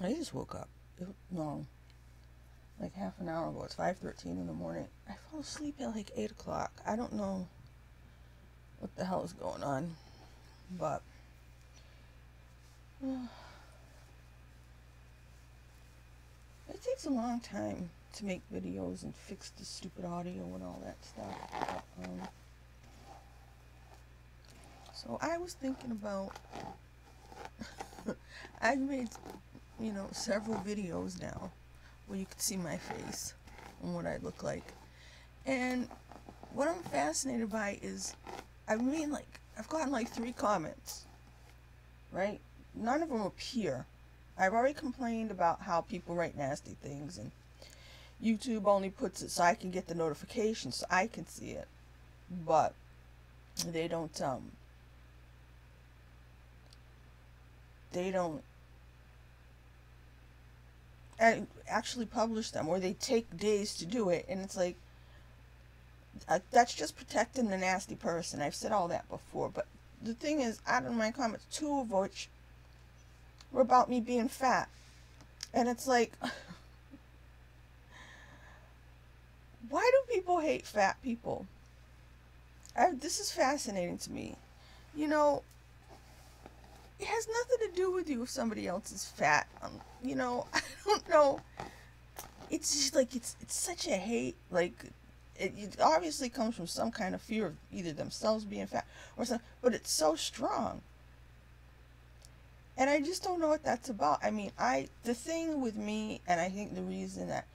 I just woke up. No, like half an hour ago. It's 5:13 in the morning. I fell asleep at like 8 o'clock. I don't know what the hell is going on, but it takes a long time to make videos and fix the stupid audio and all that stuff. So I was thinking about, I've made, several videos now where you can see my face and what I look like. And what I'm fascinated by is, I've gotten like 3 comments, right? None of them appear. I've already complained about how people write nasty things, and YouTube only puts it so I can get the notification so I can see it. But they don't actually publish them, or they take days to do it, and it's like, that's just protecting the nasty person. I've said all that before, but the thing is, out of my comments, 2 of which were about me being fat, and it's like, why do people hate fat people? This is fascinating to me. It has nothing to do with you if somebody else is fat. I don't know. It's just like, it's such a hate. Like, it obviously comes from some kind of fear of either themselves being fat or something, but it's so strong. And I just don't know what that's about. I mean, the thing with me, and I think the reason that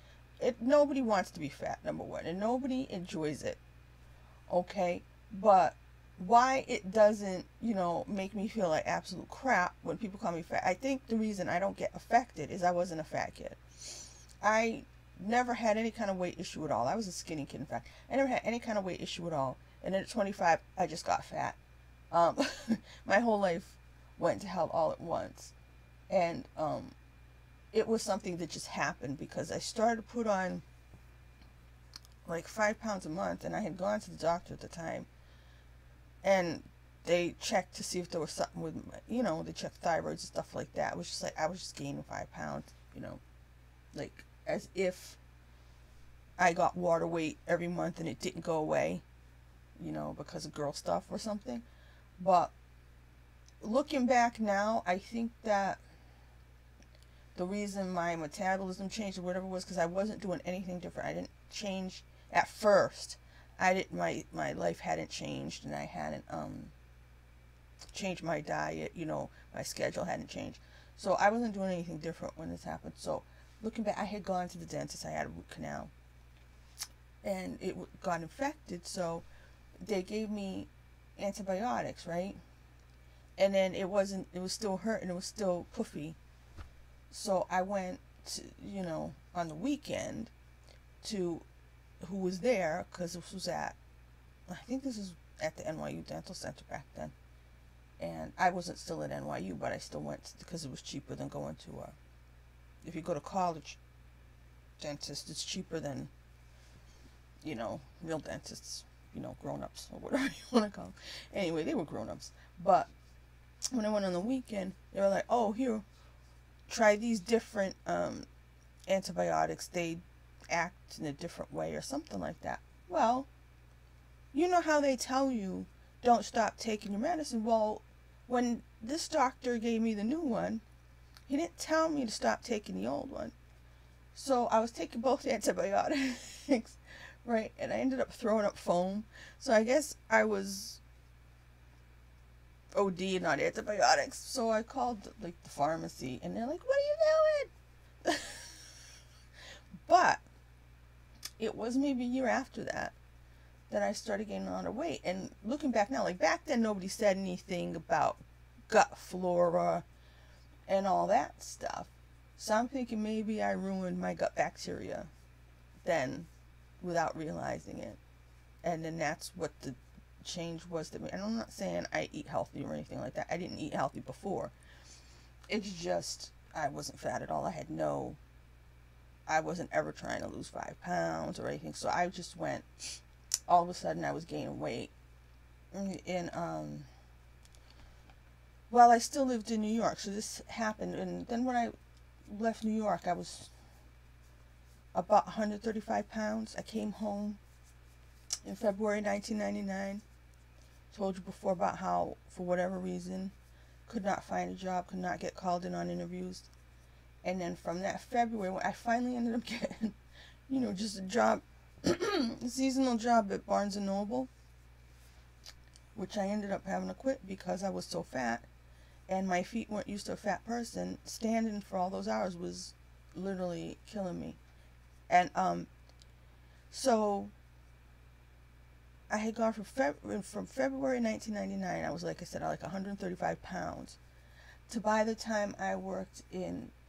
nobody wants to be fat, number one, and nobody enjoys it. Okay? But why it doesn't, make me feel like absolute crap when people call me fat. I think the reason I don't get affected is I wasn't a fat kid. I never had any kind of weight issue at all. I was a skinny kid, in fact. I never had any kind of weight issue at all. And then at 25, I just got fat. My whole life went to hell all at once. And it was something that just happened because I started to put on like 5 pounds a month, and I had gone to the doctor at the time, and they checked to see if there was something with my, they checked thyroids and stuff like that. It was just like, I was just gaining 5 pounds, like as if I got water weight every month and it didn't go away, because of girl stuff or something. But looking back now, I think that the reason my metabolism changed or whatever was because I wasn't doing anything different. I didn't change at first. My life hadn't changed, and I hadn't changed my diet, my schedule hadn't changed. So I wasn't doing anything different when this happened. So looking back, I had gone to the dentist. I had a root canal, and it got infected, so they gave me antibiotics, right? And then it was still hurting, it was still puffy. So I went to, on the weekend to who was there, because this was I think this was at the NYU Dental Center back then. And I wasn't still at NYU, but I still went because it was cheaper than going to if you go to college dentist, it's cheaper than, real dentists, grown-ups, or whatever you want to call them. Anyway, they were grown-ups. But when I went on the weekend, they were like, oh, here, try these different antibiotics. They act in a different way or something like that. Well, you know how they tell you don't stop taking your medicine. Well, when this doctor gave me the new one, he didn't tell me to stop taking the old one. So I was taking both antibiotics, right? And I ended up throwing up foam. So I guess I was OD'd on antibiotics. So I called the pharmacy, and they're like, what are you doing? But it was maybe a year after that I started gaining a lot of weight. And looking back now, like back then nobody said anything about gut flora and all that stuff. So I'm thinking maybe I ruined my gut bacteria then without realizing it. And then that's what the change was to me. And I'm not saying I eat healthy or anything like that. I didn't eat healthy before. It's just I wasn't fat at all. I wasn't ever trying to lose 5 pounds or anything. So I just went, all of a sudden I was gaining weight. And well, I still lived in New York, so this happened. And then when I left New York, I was about 135 pounds. I came home in February 1999. Told you before about how, for whatever reason, could not find a job, could not get called in on interviews. And then from that February, when I finally ended up getting, just a job, a seasonal job at Barnes & Noble, which I ended up having to quit because I was so fat and my feet weren't used to a fat person. Standing for all those hours was literally killing me. And so I had gone from February 1999, I was, like I said, like 135 pounds, to by the time I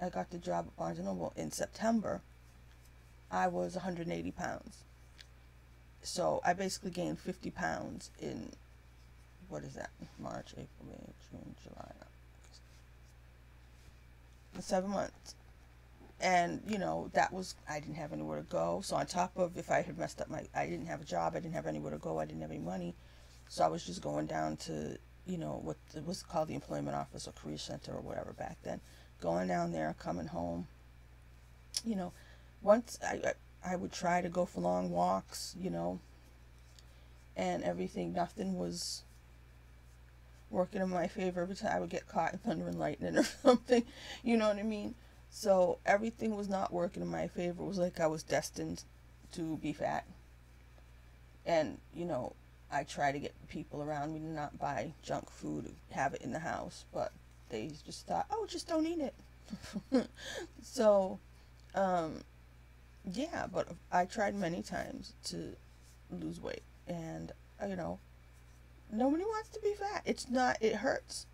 got the job at Barnes & Noble in September, I was 180 pounds. So I basically gained 50 pounds in, what is that, March, April, May, June, July, in 7 months. And, that was, I didn't have anywhere to go. So on top of, if I had messed up I didn't have a job, I didn't have anywhere to go, I didn't have any money. So I was just going down to, what was called the employment office or career center or whatever back then. Going down there, coming home. Once I would try to go for long walks, and everything, nothing was working in my favor. Every time I would get caught in thunder and lightning or something, you know what I mean? So everything was not working in my favor. It was like I was destined to be fat. And, I try to get people around me to not buy junk food, have it in the house, but they just thought, oh, just don't eat it. So, yeah, but I tried many times to lose weight, and, nobody wants to be fat. It hurts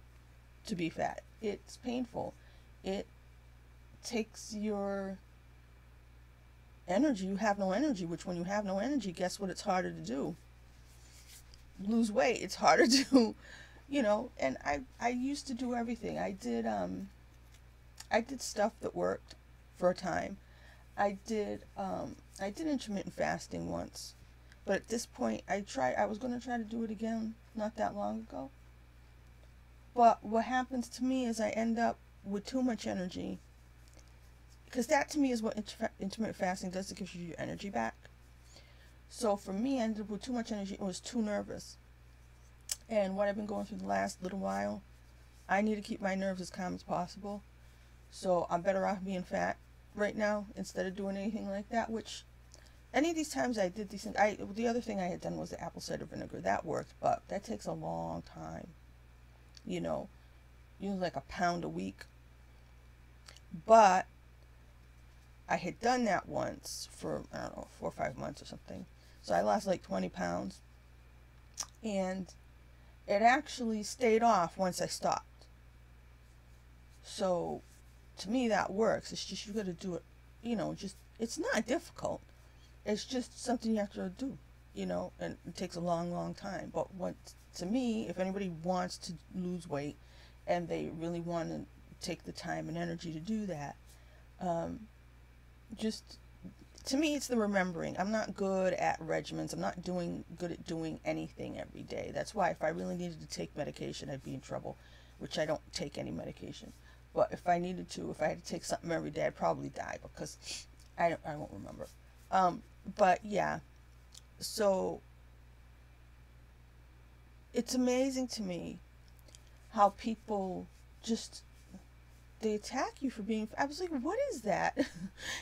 to be fat. It's painful. It takes your energy. You have no energy, which when you have no energy, guess what it's harder to do? Lose weight. It's harder to, and I used to do everything. I did stuff that worked for a time. I did intermittent fasting once, but at this point I was going to try to do it again not that long ago. But what happens to me is I end up with too much energy, because that to me is what intermittent fasting does. It gives you your energy back. So for me, I ended up with too much energy. I was too nervous. And what I've been going through the last little while, I need to keep my nerves as calm as possible. So I'm better off being fat right now instead of doing anything like that, which any of these times I did these things, the other thing I had done was the apple cider vinegar. That worked, but that takes a long time. Like a pound a week. But I had done that once for, I don't know, 4 or 5 months or something. So I lost like 20 pounds. And it actually stayed off once I stopped. So to me that works. It's just you got to do it, it's not difficult. It's just something you have to do, and it takes a long, long time. But to me, if anybody wants to lose weight and they really want to take the time and energy to do that, to me, it's the remembering. I'm not good at regimens. I'm not good at doing anything every day. That's why if I really needed to take medication, I'd be in trouble, which I don't take any medication. But if I needed to, if I had to take something every day, I'd probably die because I won't remember. But yeah, so it's amazing to me how people just, they attack you for being, I was like, what is that?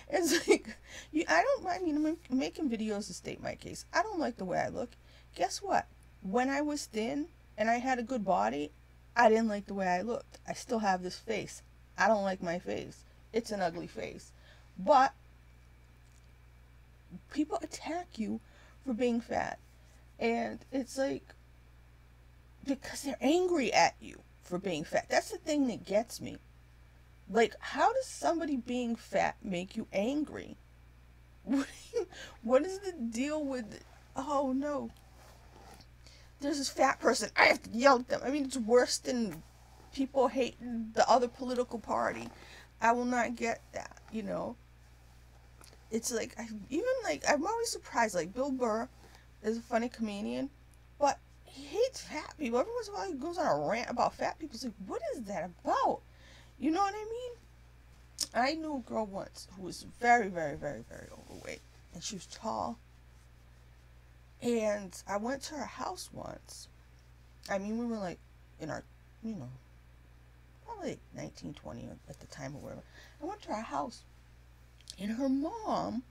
It's like, I'm making videos to state my case. I don't like the way I look. Guess what? When I was thin and I had a good body, I didn't like the way I looked. I still have this face. I don't like my face. It's an ugly face. But people attack you for being fat. And it's like, because they're angry at you for being fat. That's the thing that gets me. Like, how does somebody being fat make you angry? What is the deal with, oh no, there's this fat person, I have to yell at them. I mean, it's worse than people hating the other political party. I will not get that, It's like, I'm always surprised, like, Bill Burr is a funny comedian, but he hates fat people. Every once in a while he goes on a rant about fat people. It's like, what is that about? You know what I I knew a girl once who was very, very, very, very overweight, and she was tall. And I went to her house once. I mean, we were like in our, you know, probably like 19, 20 at the time or whatever. I went to her house, and her mom,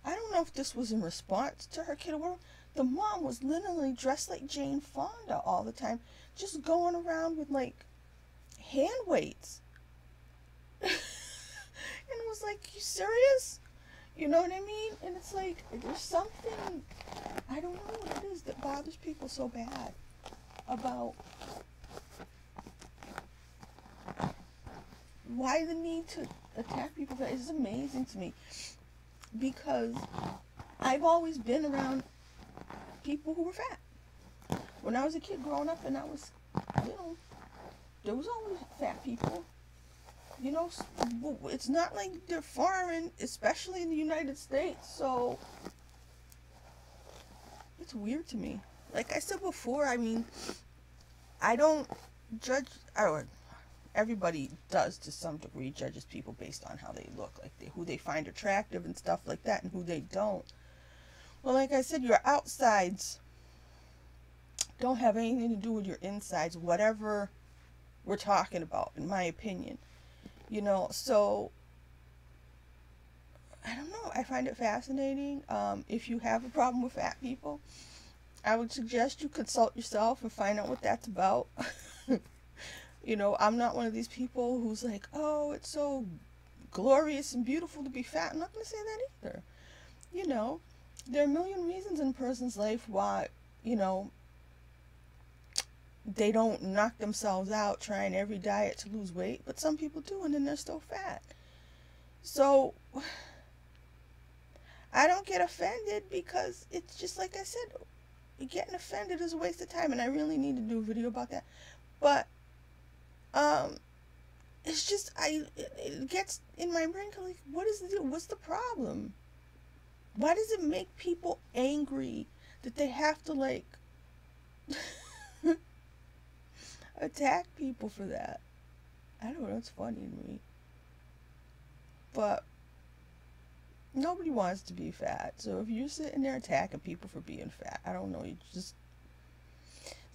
I don't know if this was in response to her kid or whatever, the mom was literally dressed like Jane Fonda all the time, just going around with like hand weights. And it was like, you serious? You know what I mean? And it's like, there's something, I don't know what it is that bothers people so bad about why the need to attack people. It's amazing to me, because I've always been around people who were fat. When I was a kid growing up, and I was, you know, there was always fat people. You know, it's not like they're foreign, especially in the United States, so it's weird to me. Like I said before, I mean, I don't judge, or everybody does to some degree, judges people based on how they look, like who they find attractive and stuff like that, and who they don't. Well, like I said, your outsides don't have anything to do with your insides, whatever we're talking about, in my opinion. You know, so, I don't know, I find it fascinating. If you have a problem with fat people, I would suggest you consult yourself and find out what that's about. You know, I'm not one of these people who's like, oh, it's so glorious and beautiful to be fat. I'm not going to say that either. You know, there are a million reasons in a person's life why, you know, they don't knock themselves out trying every diet to lose weight, but some people do, and then they're still fat. So, I don't get offended, because it's just like I said, getting offended is a waste of time, and I really need to do a video about that. But, it's just, it gets in my brain, like, what is the deal? What's the problem? Why does it make people angry that they have to, like, attack people for that? I don't know, it's funny to me. But nobody wants to be fat. So if you're sitting there attacking people for being fat, I don't know, it's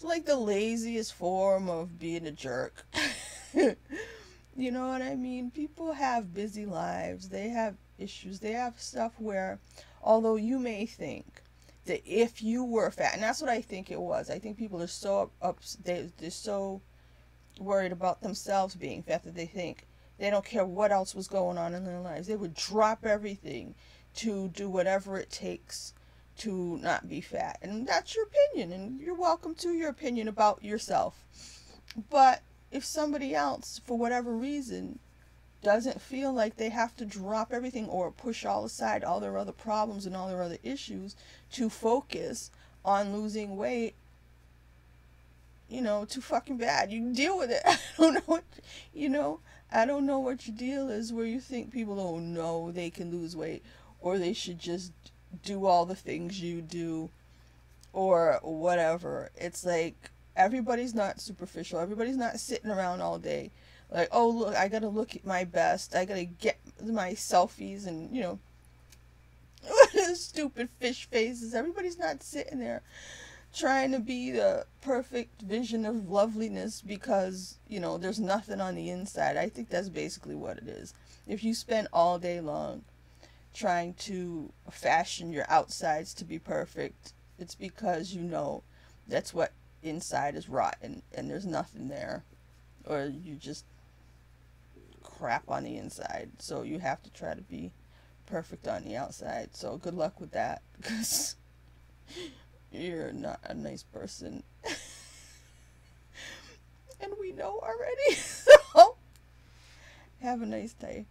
like the laziest form of being a jerk. You know what I mean? People have busy lives, they have issues, they have stuff where, although you may think that if you were fat, and that's what I think it was. I think people are so they're so worried about themselves being fat that they think they don't care what else was going on in their lives. They would drop everything to do whatever it takes to not be fat. And that's your opinion, and you're welcome to your opinion about yourself. But if somebody else, for whatever reason, doesn't feel like they have to drop everything or push all aside all their other problems and all their other issues to focus on losing weight, you know, too fucking bad. You can deal with it. I don't know what, you know, I don't know what your deal is where you think people don't know they can lose weight, or they should just do all the things you do, or whatever. It's like, everybody's not superficial. Everybody's not sitting around all day like, oh, look, I gotta look at my best. I gotta get my selfies and, you know, stupid fish faces. Everybody's not sitting there trying to be the perfect vision of loveliness because, you know, there's nothing on the inside. I think that's basically what it is. If you spend all day long trying to fashion your outsides to be perfect, it's because you know that's what inside is rotten and there's nothing there, or you just crap on the inside, so you have to try to be perfect on the outside. So good luck with that, because you're not a nice person. And we know already. So have a nice day.